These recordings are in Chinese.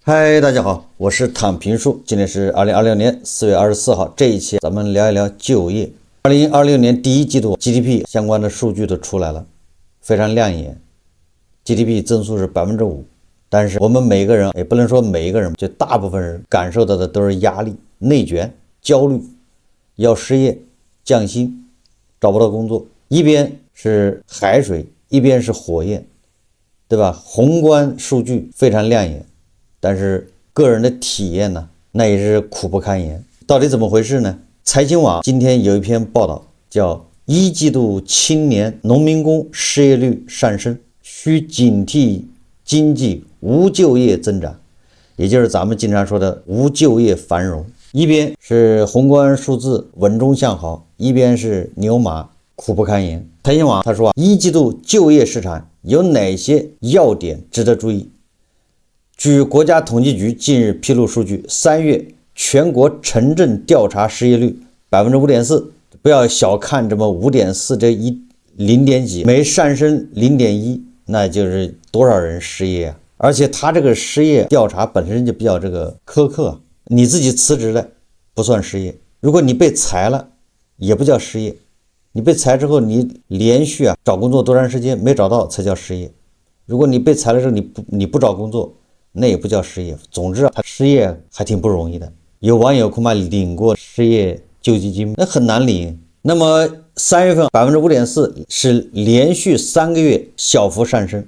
嗨，大家好，我是躺平叔，今天是2026年4月24号，这一期咱们聊一聊就业。2026年第一季度 GDP 相关的数据都出来了，非常亮眼， GDP 增速是5%，但是我们每个人，也不能说每一个人，就大部分人感受到的都是压力、内卷、焦虑，要失业、降薪、找不到工作，一边是海水，一边是火焰，对吧？宏观数据非常亮眼，但是个人的体验呢，那也是苦不堪言。到底怎么回事呢？财经网今天有一篇报道，叫一季度青年农民工失业率上升，需警惕经济无就业增长，也就是咱们经常说的无就业繁荣。一边是宏观数字稳中向好，一边是牛马苦不堪言。财经网他说一季度就业市场有哪些要点值得注意？据国家统计局近日披露数据，3月全国城镇调查失业率 5.4%， 不要小看这么 5.4%， 这0点几，每上升 0.1， 那就是多少人失业啊？而且他这个失业调查本身就比较苛刻，你自己辞职了不算失业，如果你被裁了也不叫失业，你被裁之后你连续找工作多长时间没找到才叫失业，如果你被裁了之后你不找工作，那也不叫失业。总之他失业还挺不容易的，有网友恐怕领过失业救济金，那很难领。那么3月份 5.4% 是连续3个月小幅上升，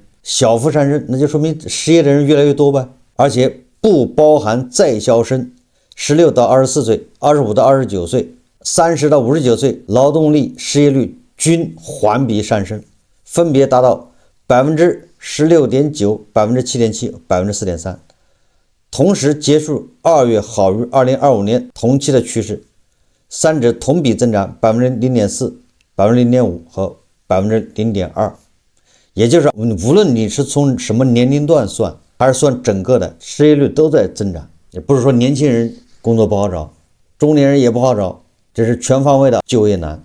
那就说明失业的人越来越多吧，而且不包含在校生，16到24岁、25到29岁、30到59岁劳动力失业率均环比上升，分别达到 16.9%、7.7%、4.3%， 同时结束2月好于2025年同期的趋势，三者同比增长 0.4%、0.5% 和 0.2%。 也就是无论你是从什么年龄段算，还是算整个的，失业率都在增长。也不是说年轻人工作不好找，中年人也不好找，这是全方位的就业难。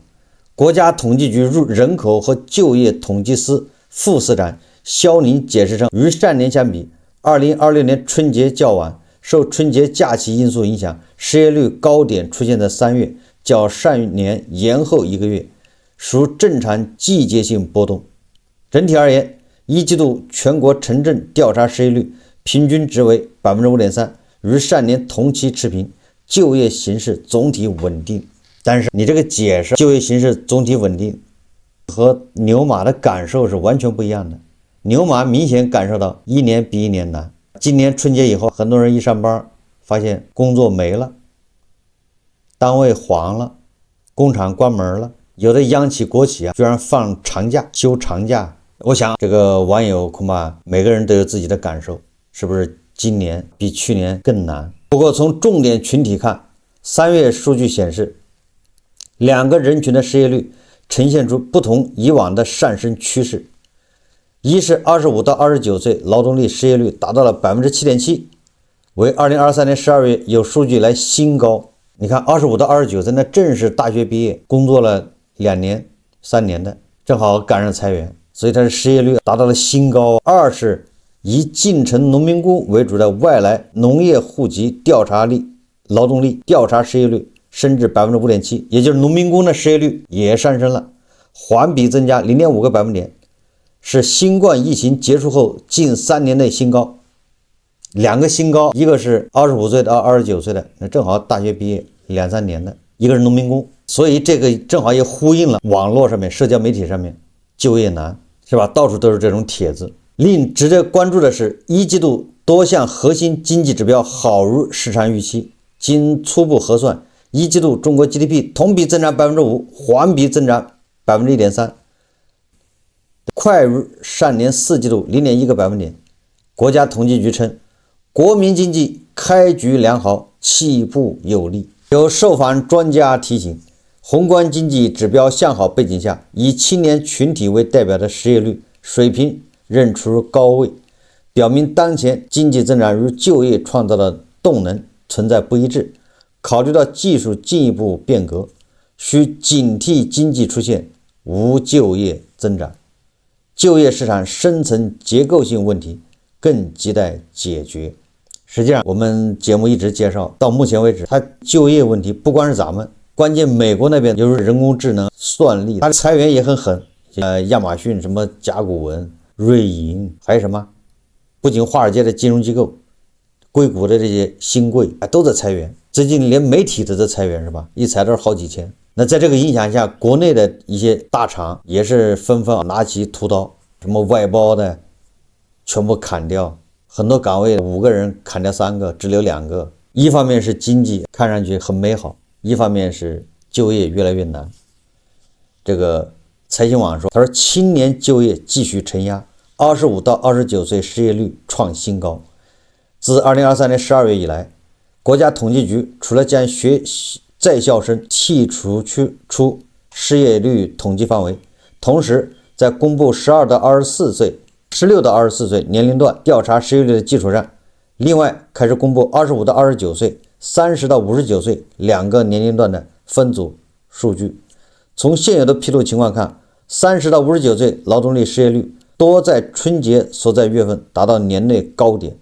国家统计局人口和就业统计司副司长肖宁解释称，与上年相比，2026年春节较晚，受春节假期因素影响，失业率高点出现在3月，较上年延后1个月，属正常季节性波动。整体而言，一季度全国城镇调查失业率平均值为 5.3%， 与上年同期持平，就业形势总体稳定。但是你这个解释就业形势总体稳定和牛马的感受是完全不一样的。牛马明显感受到一年比一年难，今年春节以后，很多人一上班发现工作没了，单位黄了，工厂关门了，有的央企国企居然放长假休长假。我想这个网友恐怕每个人都有自己的感受，是不是今年比去年更难？不过从重点群体看，3月数据显示，两个人群的失业率呈现出不同以往的上升趋势。一是25到29岁劳动力失业率达到了 7.7%， 为2023年12月有数据来新高。你看25到29岁，那正是大学毕业工作了2年3年的，正好赶上裁员，所以它的失业率达到了新高。二是以进城农民工为主的外来农业户籍调查劳动力调查失业率升至 5.7%， 也就是农民工的失业率也上升了，环比增加 0.5个百分点，是新冠疫情结束后近3年内新高。两个新高，一个是25岁到29岁的，那正好大学毕业2、3年的，一个是农民工，所以这个正好也呼应了网络上面社交媒体上面就业难，是吧？到处都是这种帖子。另值得关注的是，一季度多项核心经济指标好于市场预期，经初步核算，一季度中国 GDP 同比增长 5%， 环比增长 1.3%， 快于上年4季度 0.1个百分点。国家统计局称，国民经济开局良好，起步有力。有受访专家提醒，宏观经济指标向好背景下，以青年群体为代表的失业率水平仍处高位，表明当前经济增长与就业创造的动能存在不一致。考虑到技术进一步变革，需警惕经济出现无就业增长，就业市场深层结构性问题更亟待解决。实际上，我们节目一直介绍，到目前为止，它就业问题不光是咱们，关键美国那边就是人工智能、算力，它的裁员也很狠。亚马逊、什么甲骨文、瑞银，还有什么，不仅华尔街的金融机构、硅谷的这些新贵都在裁员，最近连媒体都在裁员，是吧？一裁都是好几千。那在这个影响下，国内的一些大厂也是纷纷拿起屠刀，什么外包的全部砍掉，很多岗位5个人砍掉3个，只留2个。一方面是经济看上去很美好，一方面是就业越来越难。这个财新网说，他说青年就业继续承压，25到29岁失业率创新高。自2023年12月以来，国家统计局除了将在校生剔除出失业率统计范围，同时在公布16到24岁年龄段调查失业率的基础上，另外开始公布25到29岁、30到59岁2个年龄段的分组数据。从现有的披露情况看，30到59岁劳动力失业率多在春节所在月份达到年内高点，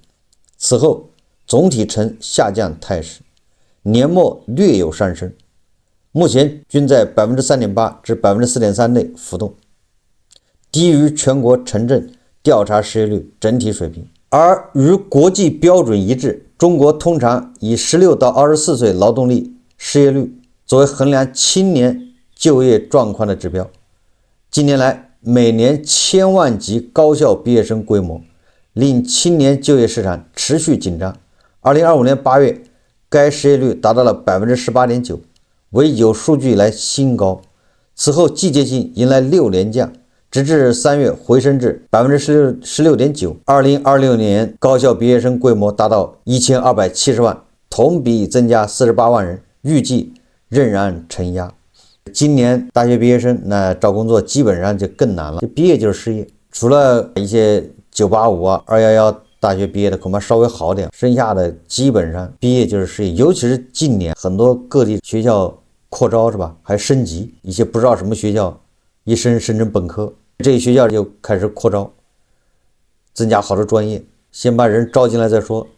此后总体呈下降态势，年末略有上升，目前均在 3.8% 至 4.3% 内浮动，低于全国城镇调查失业率整体水平。而与国际标准一致，中国通常以16到24岁劳动力失业率作为衡量青年就业状况的指标。近年来，每年千万级高校毕业生规模令青年就业市场持续紧张。2025年8月，该失业率达到了 18.9%， 为有数据以来新高。此后季节性迎来6连降，直至3月回升至 16.9%。 2026年高校毕业生规模达到1270万，同比增加48万人，预计仍然承压。今年大学毕业生那找工作基本上就更难了，就毕业就是失业，除了一些985啊、211大学毕业的恐怕稍微好点，剩下的基本上毕业就是失业。尤其是近年很多各地学校扩招，是吧？还升级，一些不知道什么学校一升成本科，这些学校就开始扩招，增加好多专业，先把人招进来再说，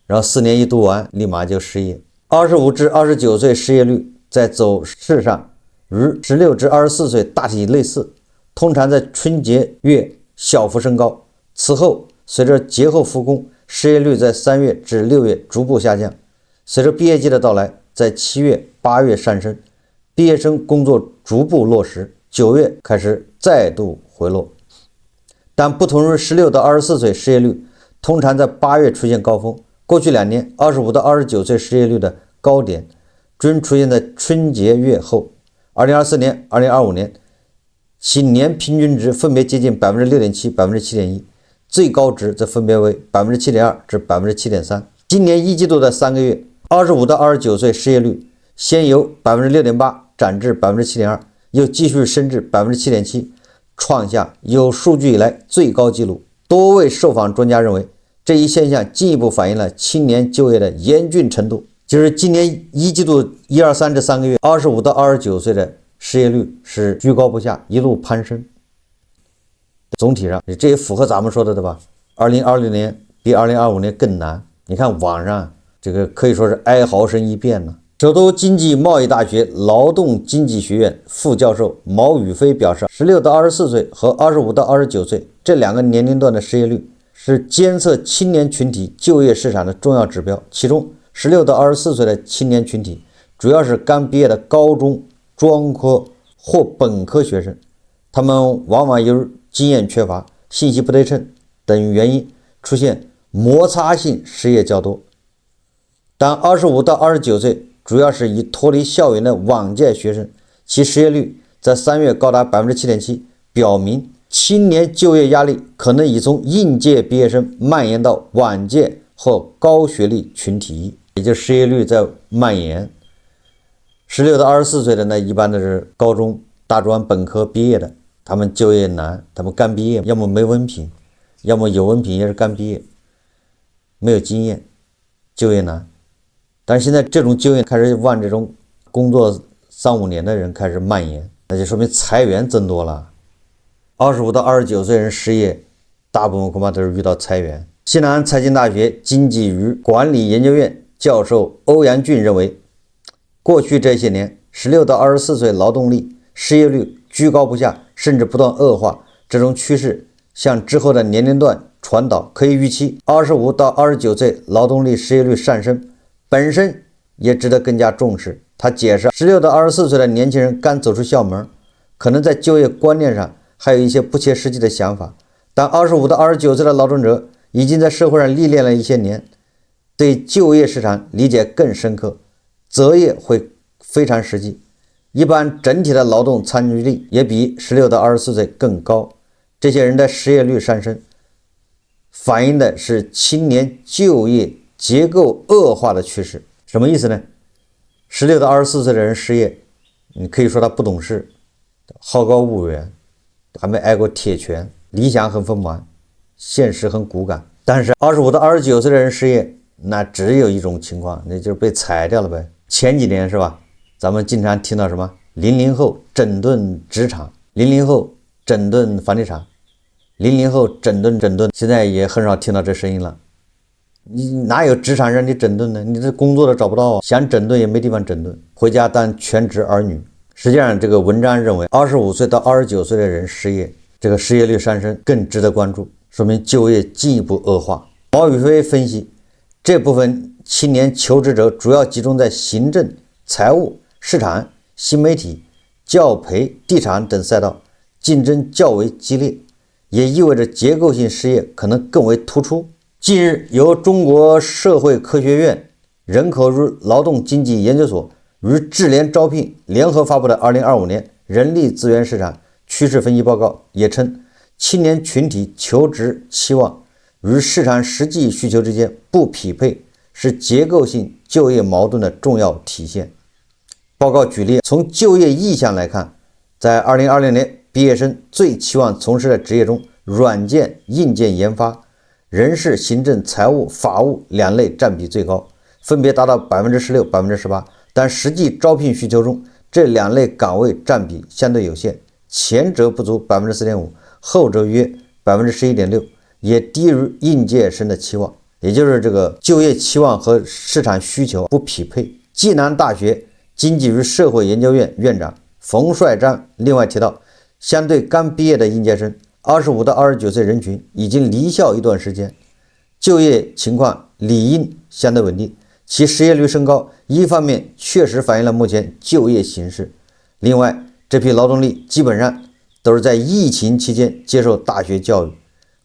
然后4年一读完立马就失业。25至29岁失业率在走势上与16至24岁大体类似，通常在春节月小幅升高，此后随着节后复工，失业率在3月至6月逐步下降，随着毕业季的到来，在7月、8月上升，毕业生工作逐步落实，9月开始再度回落。但不同于16到24岁失业率通常在8月出现高峰，过去2年25到29岁失业率的高点均出现在春节月后。2024年、2025年其年平均值分别接近 6.7%、7.1%， 最高值则分别为 7.2% 至 7.3%。 今年一季度的3个月，25到29岁失业率先由 6.8% 涨至 7.2%， 又继续升至 7.7%， 创下有数据以来最高纪录。多位受访专家认为，这一现象进一步反映了青年就业的严峻程度，就是今年一季度1、2、3这3个月，25到29岁的失业率是居高不下，一路攀升。总体上这也符合咱们说的，对吧？2026年比2025年更难。你看网上这个可以说是哀嚎声一片呢。首都经济贸易大学劳动经济学院副教授毛宇飞表示，16到24岁和25到29岁这2个年龄段的失业率是监测青年群体就业市场的重要指标。其中16到24岁的青年群体主要是刚毕业的高中、专科或本科学生，他们往往由于经验缺乏、信息不对称等原因出现摩擦性失业较多。但25到29岁主要是以脱离校园的往届学生，其失业率在3月高达 7.7%， 表明青年就业压力可能已从应届毕业生蔓延到往届或高学历群体，也就失业率在蔓延。16到24岁的呢，一般都是高中、大专、本科毕业的，他们就业难，他们刚毕业，要么没文凭，要么有文凭也是刚毕业，没有经验，就业难。但是现在这种就业开始往这种工作3、5年的人开始蔓延，那就说明裁员增多了。25到29岁人失业，大部分恐怕都是遇到裁员。西南财经大学经济与管理研究院教授欧阳俊认为，过去这些年16到24岁劳动力失业率居高不下，甚至不断恶化，这种趋势向之后的年龄段传导，可以预期25到29岁劳动力失业率上升本身也值得更加重视。他解释，16到24岁的年轻人刚走出校门，可能在就业观念上还有一些不切实际的想法，但25到29岁的劳动者已经在社会上历练了一些年，对就业市场理解更深刻，择业会非常实际，一般整体的劳动参与率也比16到24岁更高。这些人的失业率上升，反映的是青年就业结构恶化的趋势。什么意思呢？16到24岁的人失业，你可以说他不懂事，好高骛远，还没挨过铁拳，理想很丰满，现实很骨感。但是25到29岁的人失业，那只有一种情况，那就是被裁掉了呗。前几年是吧，咱们经常听到什么00后整顿职场，00后整顿房地产，00后整顿，现在也很少听到这声音了。你哪有职场让你整顿呢？你这工作都找不到，想整顿也没地方整顿，回家当全职儿女。实际上这个文章认为25岁到29岁的人失业，这个失业率上升更值得关注，说明就业进一步恶化。毛宇飞分析，这部分青年求职者主要集中在行政、财务、市场、新媒体、教培、地产等赛道，竞争较为激烈，也意味着结构性失业可能更为突出。近日，由中国社会科学院人口与劳动经济研究所与智联招聘联合发布的2025年人力资源市场趋势分析报告也称，青年群体求职期望与市场实际需求之间不匹配，是结构性就业矛盾的重要体现。报告举例，从就业意向来看，在2020年毕业生最期望从事的职业中，软件、硬件研发、人事、行政、财务、法务两类占比最高，分别达到 16%、18%， 但实际招聘需求中，这两类岗位占比相对有限，前者不足 4.5%， 后者约 11.6%， 也低于应届生的期望，也就是这个就业期望和市场需求不匹配。暨南大学经济与社会研究院院长冯帅章另外提到，相对刚毕业的应届生25到29岁人群已经离校一段时间，就业情况理应相对稳定，其失业率升高，一方面确实反映了目前就业形势，另外这批劳动力基本上都是在疫情期间接受大学教育，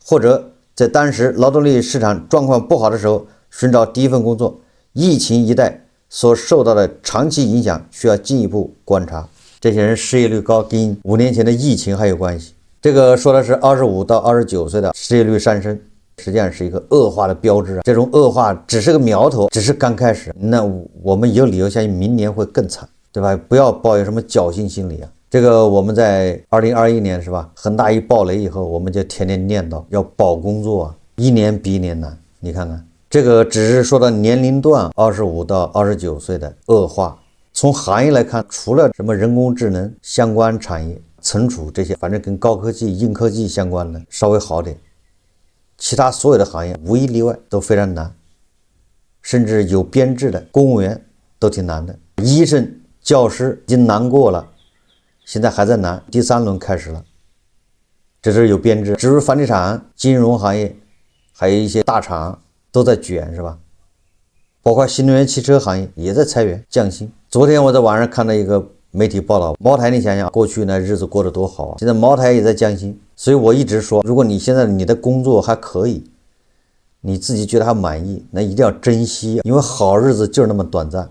或者在当时劳动力市场状况不好的时候寻找第一份工作，疫情一代所受到的长期影响需要进一步观察。这些人失业率高跟5年前的疫情还有关系。这个说的是25到29岁的失业率上升，实际上是一个恶化的标志啊。这种恶化只是个苗头，只是刚开始，那我们有理由相信明年会更惨，对吧？不要抱有什么侥幸心理啊。这个我们在2021年是吧，恒大一爆雷以后，我们就天天念叨要保工作啊，一年比一年难。你看看，这个只是说到年龄段25到29岁的恶化。从行业来看，除了什么人工智能相关产业、存储这些，反正跟高科技、硬科技相关的稍微好点，其他所有的行业无一例外都非常难，甚至有编制的公务员都挺难的，医生、教师已经难过了，现在还在难，第3轮开始了，这是有编制。至于房地产、金融行业，还有一些大厂都在卷，是吧？包括新能源汽车行业也在裁员降薪。昨天我在网上看到一个媒体报道，茅台，你想想过去呢日子过得多好啊，现在茅台也在降薪。所以我一直说，如果你现在你的工作还可以，你自己觉得还满意，那一定要珍惜，因为好日子就是那么短暂，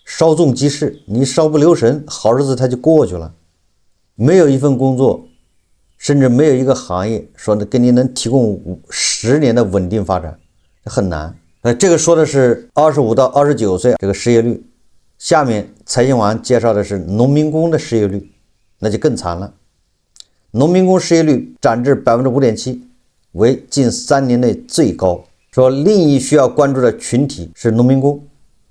稍纵即逝，你稍不留神，好日子它就过去了。没有一份工作，甚至没有一个行业说给你能提供10年的稳定发展，很难。这个说的是25到29岁这个失业率。下面财新网介绍的是农民工的失业率，那就更惨了。农民工失业率涨至 5.7%， 为近3年内最高。说另一需要关注的群体是农民工。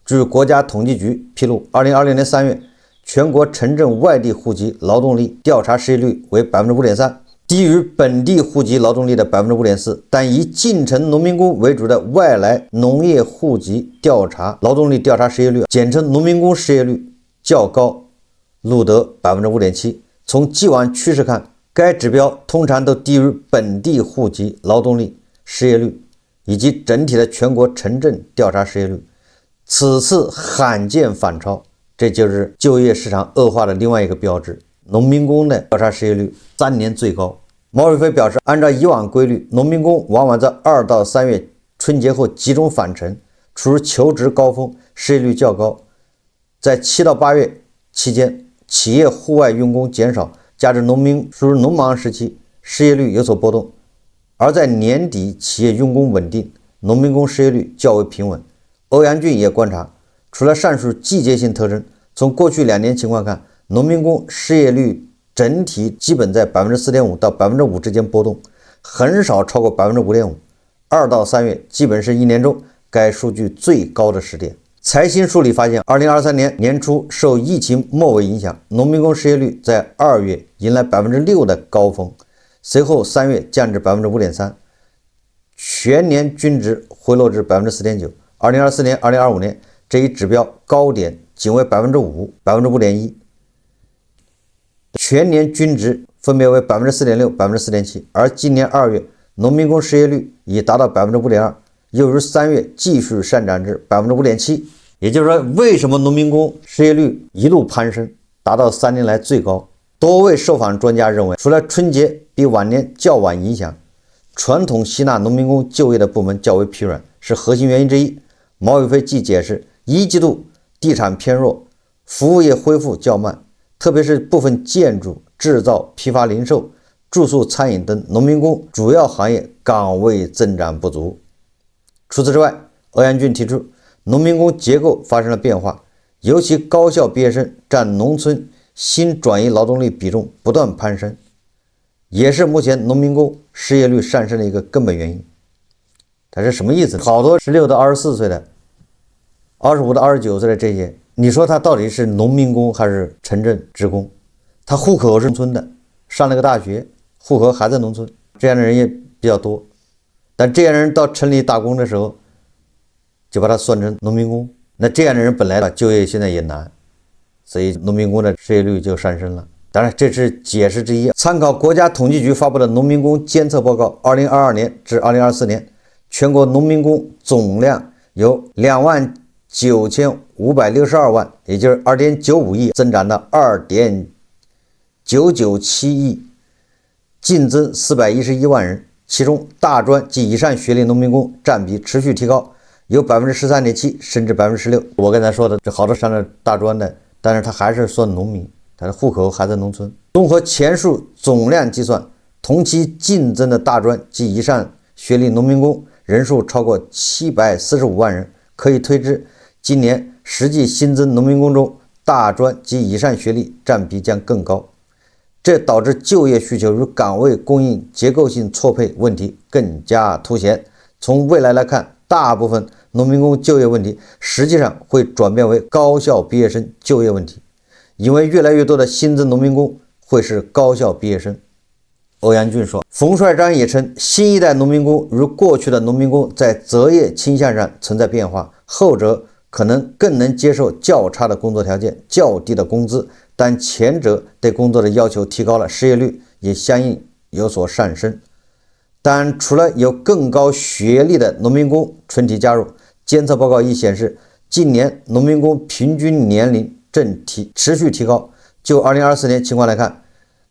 据国家统计局披露，2020年3月，全国城镇外地户籍劳动力调查失业率为 5.3%，低于本地户籍劳动力的 5.4%， 但以进城农民工为主的外来农业户籍调查劳动力调查失业率，简称农民工失业率较高，录得 5.7%。 从既往趋势看，该指标通常都低于本地户籍劳动力失业率以及整体的全国城镇调查失业率，此次罕见反超，这就是就业市场恶化的另外一个标志。农民工的调查失业率3年最高。毛宇飞表示，按照以往规律，农民工往往在2到3月春节后集中返程，处于求职高峰，失业率较高。在7到8月期间，企业户外用工减少，加之农民属于农忙时期，失业率有所波动。而在年底，企业用工稳定，农民工失业率较为平稳。欧阳俊也观察，除了上述季节性特征，从过去2年情况看，农民工失业率整体基本在 4.5% 到 5% 之间波动，很少超过 5.5%。 2到3月基本是1年中该数据最高的时点。财新梳理发现，2023年年初受疫情末尾影响，农民工失业率在2月迎来 6% 的高峰，随后3月降至 5.3%， 全年均值回落至 4.9%。 2024年、2025年这一指标高点仅为 5%、5.1%， 全年均值分别为 4.6%、4.7%。 而今年2月农民工失业率已达到 5.2%， 又如3月继续上涨至 5.7%。 也就是说，为什么农民工失业率一路攀升，达到3年来最高？多位受访专家认为，除了春节比往年较晚影响，传统吸纳农民工就业的部门较为疲软，是核心原因之一。毛宇飞既解释，1季度地产偏弱，服务业恢复较慢，特别是部分建筑、制造、批发零售、住宿餐饮等农民工主要行业岗位增长不足。除此之外，欧阳俊提出，农民工结构发生了变化，尤其高校毕业生占农村新转移劳动力比重不断攀升，也是目前农民工失业率上升的一个根本原因。它是什么意思？好多16到24岁的、25到29岁的这些，你说他到底是农民工还是城镇职工？他户口是农村的，上了个大学，户口还在农村，这样的人也比较多。但这样的人到城里打工的时候，就把他算成农民工。那这样的人本来就业现在也难，所以农民工的失业率就上升了。当然，这是解释之一。参考国家统计局发布的农民工监测报告，2022年至2024年，全国农民工总量由29562万，也就是 2.95 亿，增长到 2.997 亿，净增411万人。其中大专及以上学历农民工占比持续提高，由 13.7% 升至 16%。 我刚才说的，这好多上了大专的，但是他还是算农民，他的户口还在农村。综合前述总量计算，同期净增的大专及以上学历农民工人数超过745万人，可以推知，今年实际新增农民工中，大专及以上学历占比将更高。这导致就业需求与岗位供应结构性错配问题更加凸显。从未来来看，大部分农民工就业问题实际上会转变为高校毕业生就业问题，因为越来越多的新增农民工会是高校毕业生。欧阳俊说，冯帅章也称，新一代农民工与过去的农民工在择业倾向上存在变化，后者可能更能接受较差的工作条件、较低的工资，但前者对工作的要求提高了，失业率也相应有所上升。但除了有更高学历的农民工群体加入，监测报告亦显示，近年农民工平均年龄正持续提高。就2024年情况来看，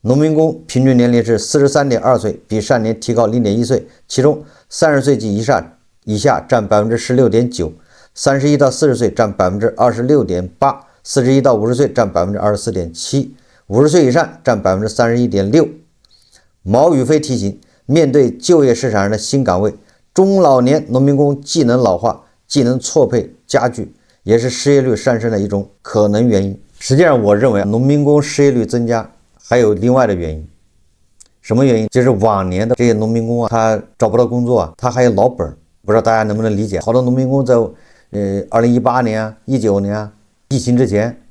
农民工平均年龄是 43.2 岁，比上年提高 0.1 岁，其中30岁及以下占 16.9%， 31到40岁占 26.8%， 41到50岁占 24.7%， 50岁以上占 31.6%。 毛宇飞提醒，面对就业市场上的新岗位，中老年农民工技能老化、技能错配加剧，也是失业率上升的一种可能原因。实际上，我认为农民工失业率增加还有另外的原因。什么原因？就是往年的这些农民工他找不到工作他还有老本，不知道大家能不能理解？好多农民工在2018年19年疫情之前，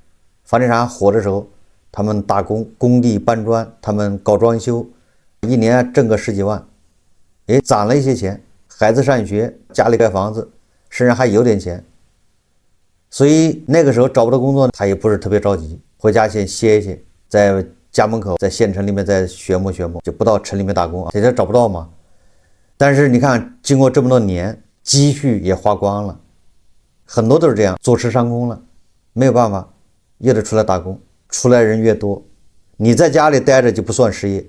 房地产火的时候，他们打工，工地搬砖，他们搞装修，一年挣个十几万，攒了一些钱，孩子上学，家里盖房子，身上还有点钱，所以那个时候找不到工作，他也不是特别着急，回家先歇一歇，在家门口，在县城里面再学摸学摸，就不到城里面打工啊，现在找不到嘛。但是你看，经过这么多年，积蓄也花光了，很多都是这样，坐吃山空了，没有办法，又得出来打工，出来人越多，你在家里待着就不算失业。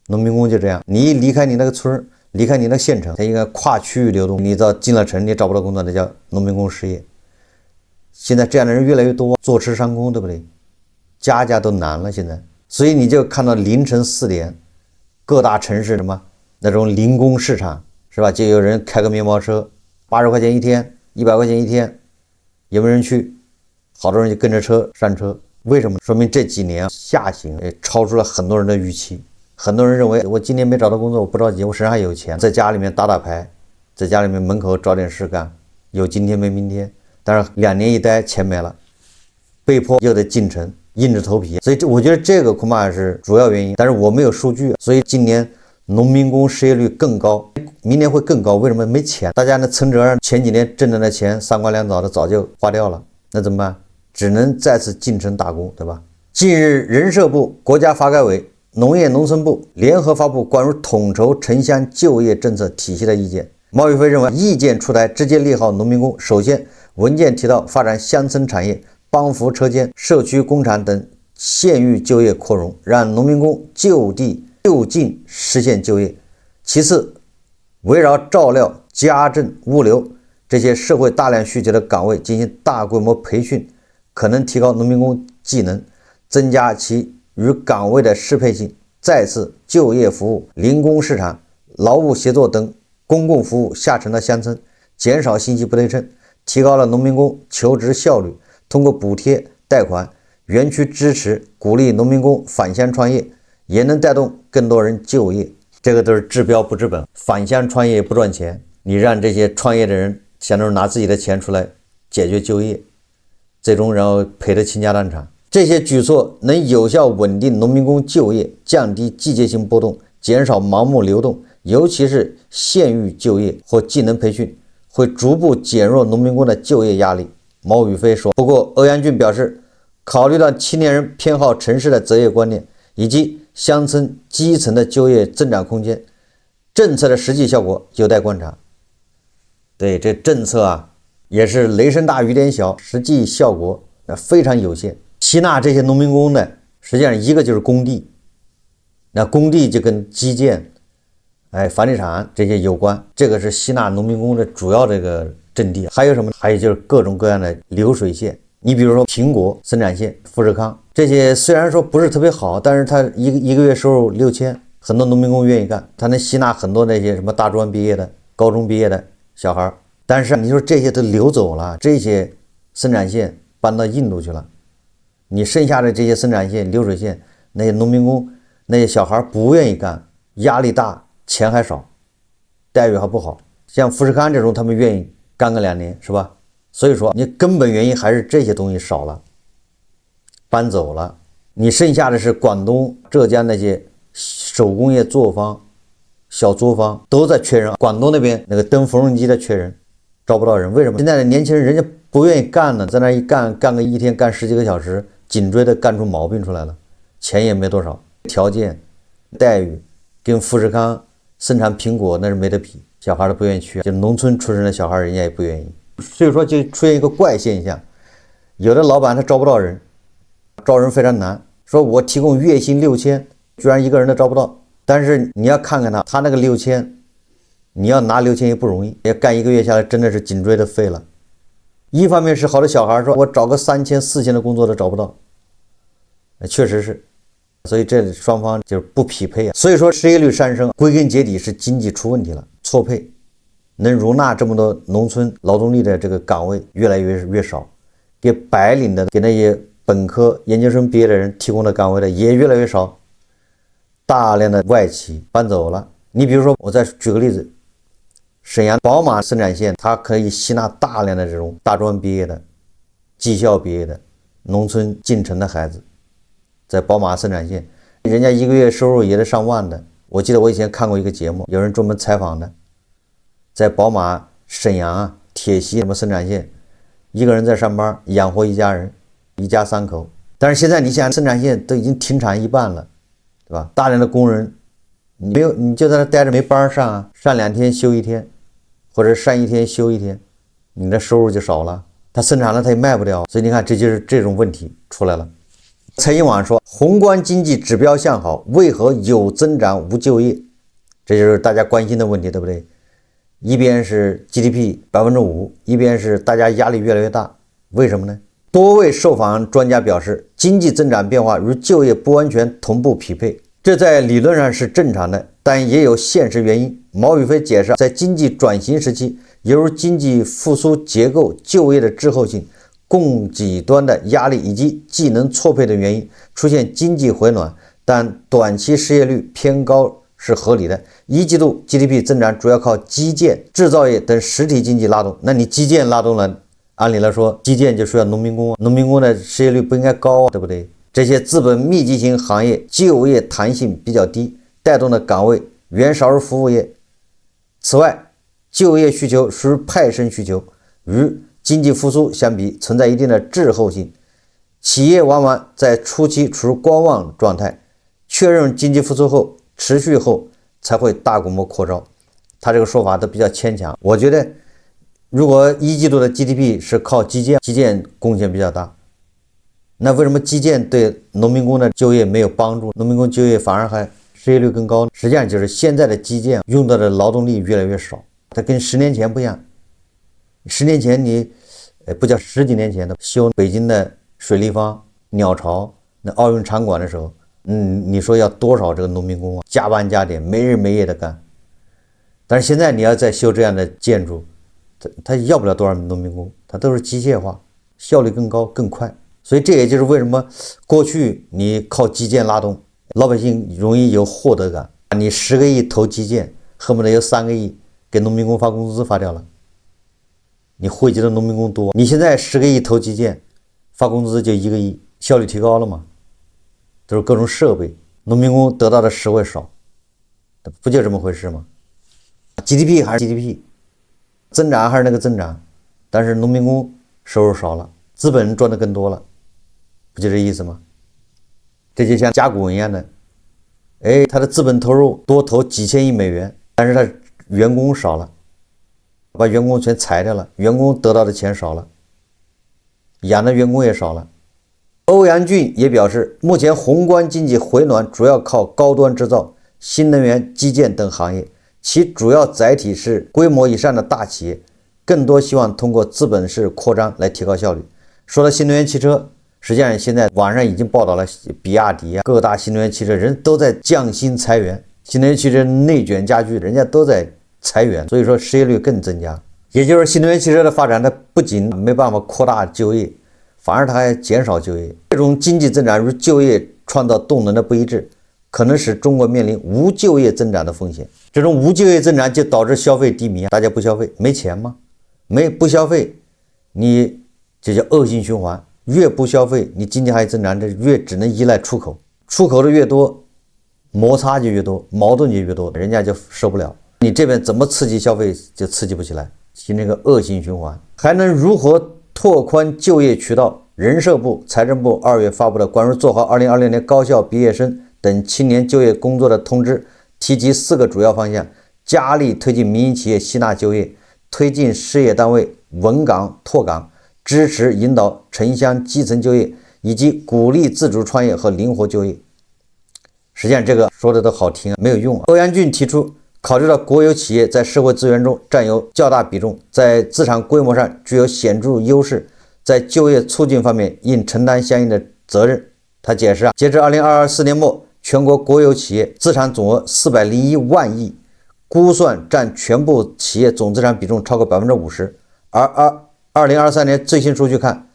农民工就这样，你一离开你那个村，离开你那个县城，它应该跨区域流动，你到进了城，你找不到工作，那叫农民工失业。现在这样的人越来越多，坐吃山空，对不对？家家都难了现在，所以你就看到凌晨4点，各大城市什么那种零工市场，是吧？就有人开个面包车，80块钱一天，100块钱一天，有没有人去？好多人就跟着车上车，为什么？说明这几年下行超出了很多人的预期。很多人认为我今年没找到工作，我不着急，我身上还有钱，在家里面打打牌，在家里面门口找点事干，有今天没明天。但是2年一待，钱没了，被迫又得进城，硬着头皮。所以我觉得这个恐怕是主要原因。但是我没有数据，所以今年农民工失业率更高，明年会更高。为什么？没钱，大家呢存折上前几年挣的那钱3瓜2枣的早就花掉了，那怎么办？只能再次进城打工，对吧？近日，人社部、国家发改委、农业农村部联合发布关于统筹城乡就业政策体系的意见。毛宇飞认为，意见出台直接利好农民工。首先，文件提到发展乡村产业、帮扶车间、社区工厂等县域就业扩容，让农民工就地就近实现就业。其次，围绕照料、家政、物流这些社会大量需求的岗位进行大规模培训，可能提高农民工技能，增加其与岗位的适配性。再次，就业服务、零工市场、劳务协作等公共服务下沉到乡村，减少信息不对称，提高了农民工求职效率。通过补贴、贷款、园区支持，鼓励农民工返乡创业，也能带动更多人就业。这个都是治标不治本，返乡创业不赚钱，你让这些创业的人想着拿自己的钱出来解决就业，最终然后赔得倾家荡产。这些举措能有效稳定农民工就业，降低季节性波动，减少盲目流动，尤其是县域就业或技能培训，会逐步减弱农民工的就业压力。毛宇飞说。不过，欧阳俊表示，考虑到青年人偏好城市的择业观念，以及乡村基层的就业增长空间，政策的实际效果有待观察。对，这政策啊，也是雷声大雨点小，实际效果非常有限。吸纳这些农民工呢，实际上一个就是工地，那工地就跟基建、房地产这些有关，这个是吸纳农民工的主要这个阵地。还有什么？还有就是各种各样的流水线。你比如说苹果生产线、富士康这些，虽然说不是特别好，但是它一个月收入6000，很多农民工愿意干，它能吸纳很多那些什么大专毕业的、高中毕业的小孩。但是你说这些都流走了，这些生产线搬到印度去了，你剩下的这些生产线、流水线，那些农民工、那些小孩不愿意干，压力大，钱还少，待遇还不好。像富士康这种，他们愿意干个2年，是吧？所以说，你根本原因还是这些东西少了，搬走了。你剩下的是广东、浙江那些手工业作坊、小作坊都在缺人。广东那边那个蹬缝纫机的缺人，招不到人。为什么？现在的年轻人人家不愿意干呢，在那一干个一天干10几个小时，颈椎的干出毛病出来了，钱也没多少，条件待遇跟富士康生产苹果那是没得比，小孩都不愿意去，就农村出生的小孩人家也不愿意。所以说就出现一个怪现象，有的老板他招不到人，招人非常难，说我提供月薪6000，居然一个人都招不到。但是你要看看他那个6000，你要拿6000也不容易，要干1个月下来真的是颈椎都废了。一方面是好多小孩说我找个3000、4000的工作都找不到，确实是，所以这双方就是不匹配啊。所以说失业率上升，归根结底是经济出问题了，错配，能容纳这么多农村劳动力的这个岗位越来越少，给白领的、给那些本科、研究生毕业的人提供的岗位的也越来越少，大量的外企搬走了。你比如说，我再举个例子，沈阳宝马生产线，它可以吸纳大量的这种大专毕业的、技校毕业的农村进城的孩子，在宝马生产线，人家一个月收入也得上万的。我记得我以前看过一个节目，有人专门采访的，在宝马沈阳铁西什么生产线，一个人在上班养活一家人，一家3口。但是现在你想，生产线都已经停产一半了，对吧？大量的工人，你就在那待着没班上啊，上2天休1天，或者上1天休1天，你的收入就少了。他生产了他也卖不掉，所以你看这就是这种问题出来了。财经网说，宏观经济指标向好，为何有增长无就业？这就是大家关心的问题，对不对？一边是 GDP 5%，一边是大家压力越来越大，为什么呢？多位受访专家表示，经济增长变化与就业不完全同步匹配，这在理论上是正常的，但也有现实原因。毛宇飞解释，在经济转型时期，犹如经济复苏结构、就业的滞后性、供给端的压力以及技能错配的原因，出现经济回暖，但短期失业率偏高是合理的。一季度 GDP 增长主要靠基建、制造业等实体经济拉动，那你基建拉动了，按理来说基建就需要农民工，农民工的失业率不应该高，对不对？这些资本密集型行业就业弹性比较低，带动的岗位远少于服务业。此外，就业需求属于派生需求，与经济复苏相比存在一定的滞后性，企业往往在初期处于观望状态，确认经济复苏后持续后才会大规模扩招。他这个说法都比较牵强。我觉得如果一季度的 GDP 是靠基建贡献比较大，那为什么基建对农民工的就业没有帮助，农民工就业反而还失业率更高？实际上就是现在的基建用到的劳动力越来越少，它跟10年前不一样。10年前你不叫10几年前的修北京的水立方、鸟巢那奥运场馆的时候，你说要多少这个农民工啊，加班加点没日没夜的干。但是现在你要再修这样的建筑，他要不了多少农民工，他都是机械化，效率更高更快。所以这也就是为什么过去你靠基建拉动，老百姓容易有获得感。你10个亿投基建，恨不得有3个亿给农民工发工资发掉了，你汇集的农民工多。你现在10个亿投基建，发工资就1个亿，效率提高了嘛？都是各种设备，农民工得到的实惠少，不就这么回事吗？ GDP 还是 GDP， 增长还是那个增长，但是农民工收入少了，资本人赚的更多了，不就这意思吗？这就像甲骨文一样的，他的资本投入多投几千亿美元，但是他员工少了，把员工全裁掉了，员工得到的钱少了，养的员工也少了。欧阳俊也表示，目前宏观经济回暖主要靠高端制造、新能源、基建等行业，其主要载体是规模以上的大企业，更多希望通过资本式扩张来提高效率。说到新能源汽车，实际上现在网上已经报道了，比亚迪各大新能源汽车人都在降薪裁员，新能源汽车内卷加剧，人家都在裁员，所以说失业率更增加。也就是新能源汽车的发展，它不仅没办法扩大就业，反而它还减少就业。这种经济增长与就业创造动能的不一致，可能使中国面临无就业增长的风险。这种无就业增长就导致消费低迷，大家不消费，没钱吗？不消费，你这叫恶性循环。越不消费，你经济还增长，这越只能依赖出口，出口的越多，摩擦就越多，矛盾就越多，人家就受不了。你这边怎么刺激消费就刺激不起来，形成一个恶性循环。还能如何拓宽就业渠道？人社部、财政部2月发布的关于做好2026年高校毕业生等青年就业工作的通知，提及4个主要方向：加力推进民营企业吸纳就业，推进事业单位稳岗拓岗，支持引导城乡基层就业，以及鼓励自主创业和灵活就业。实际上这个说的都好听，没有用。欧阳俊提出，考虑到国有企业在社会资源中占有较大比重，在资产规模上具有显著优势，在就业促进方面应承担相应的责任。他解释截至2024年末，全国国有企业资产总额401万亿，估算占全部企业总资产比重超过 50%。 而2023年最新数据看，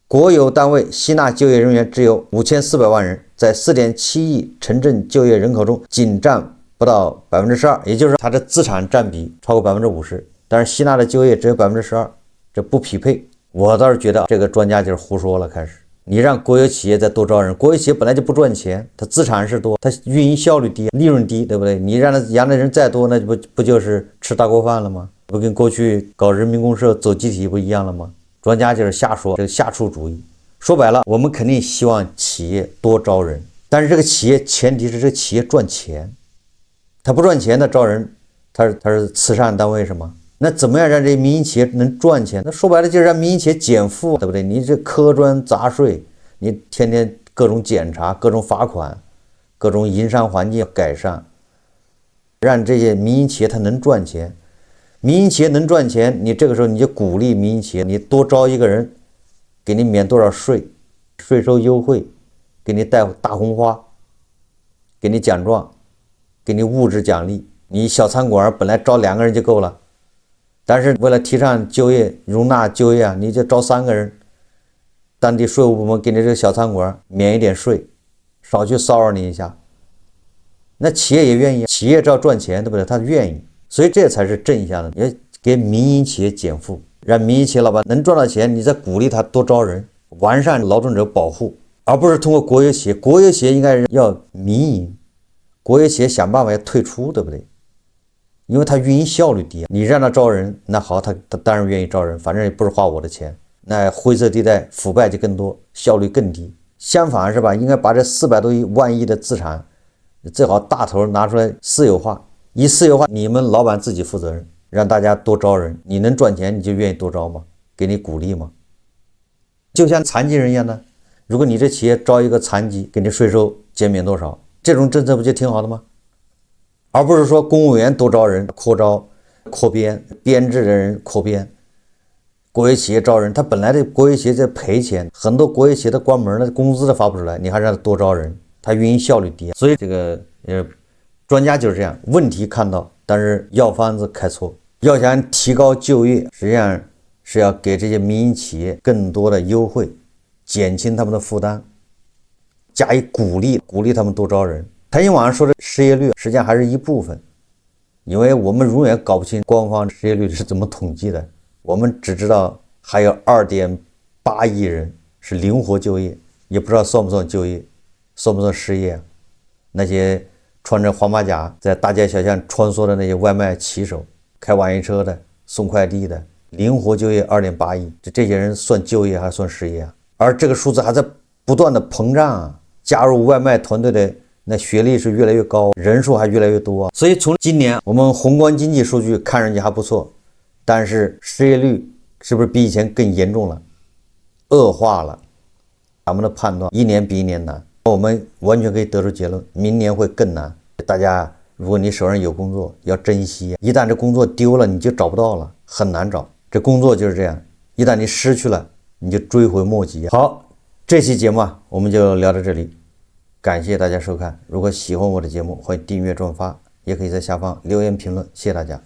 国有单位吸纳就业人员只有5400万人，在 4.7 亿城镇就业人口中仅占不到 12%， 也就是说它的资产占比超过 50%， 但是吸纳的就业只有 12%， 这不匹配。我倒是觉得这个专家就是胡说了，开始你让国有企业再多招人，国有企业本来就不赚钱，它资产是多，它运营效率低，利润低，对不对？你让它养的人再多，那不就是吃大锅饭了吗？不跟过去搞人民公社走集体不一样了吗？专家就是瞎说，这个瞎出主意。说白了，我们肯定希望企业多招人，但是这个企业前提是这个企业赚钱，他不赚钱的招人，他是慈善单位是吗？那怎么样让这些民营企业能赚钱？那说白了就是让民营企业减负，对不对？你这苛专杂税，你天天各种检查、各种罚款、各种营商环境改善，让这些民营企业它能赚钱。民营企业能赚钱，你这个时候你就鼓励民营企业，你多招一个人，给你免多少税，税收优惠，给你带大红花，给你奖状，给你物质奖励。你小餐馆本来招2个人就够了。但是为了提倡就业、容纳就业啊，你就招3个人，当地税务部门给你这个小餐馆免一点税，少去骚扰你一下，那企业也愿意，企业只要赚钱，对不对？他愿意，所以这才是正向的，也给民营企业减负，让民营企业老板能赚到钱，你再鼓励他多招人，完善劳动者保护，而不是通过国有企业。国有企业应该要民营，国有企业想办法要退出，对不对？因为他运营效率低，你让他招人，那好，他当然愿意招人，反正也不是花我的钱，那灰色地带腐败就更多，效率更低。相反是吧？应该把这400多万亿的资产，最好大头拿出来私有化，一私有化，你们老板自己负责任，让大家多招人，你能赚钱你就愿意多招吗？给你鼓励吗？就像残疾人一样的，如果你这企业招一个残疾，给你税收减免多少，这种政策不就挺好的吗？而不是说公务员多招人，扩招、扩编，编制的人扩编，国有企业招人，他本来的国有企业在赔钱，很多国有企业的关门了，工资都发不出来，你还让他多招人，他运营效率低，所以这个专家就是这样，问题看到，但是药方子开错。要想提高就业，实际上是要给这些民营企业更多的优惠，减轻他们的负担，加以鼓励，鼓励他们多招人。财经网上说的失业率实际上还是一部分，因为我们永远搞不清官方失业率是怎么统计的，我们只知道还有2.8亿人是灵活就业，也不知道算不算就业，算不算失业。那些穿着黄马甲在大街小巷穿梭的那些外卖骑手，开网约车的，送快递的，灵活就业2.8亿，这些人算就业还算失业啊？而这个数字还在不断的膨胀啊，加入外卖团队的那学历是越来越高，人数还越来越多，所以从今年我们宏观经济数据看上去还不错，但是失业率是不是比以前更严重了，恶化了？咱们的判断一年比一年难，我们完全可以得出结论，明年会更难。大家如果你手上有工作要珍惜，一旦这工作丢了你就找不到了，很难找，这工作就是这样，一旦你失去了你就追悔莫及。好，这期节目我们就聊到这里，感谢大家收看。如果喜欢我的节目，欢迎订阅转发，也可以在下方留言评论，谢谢大家。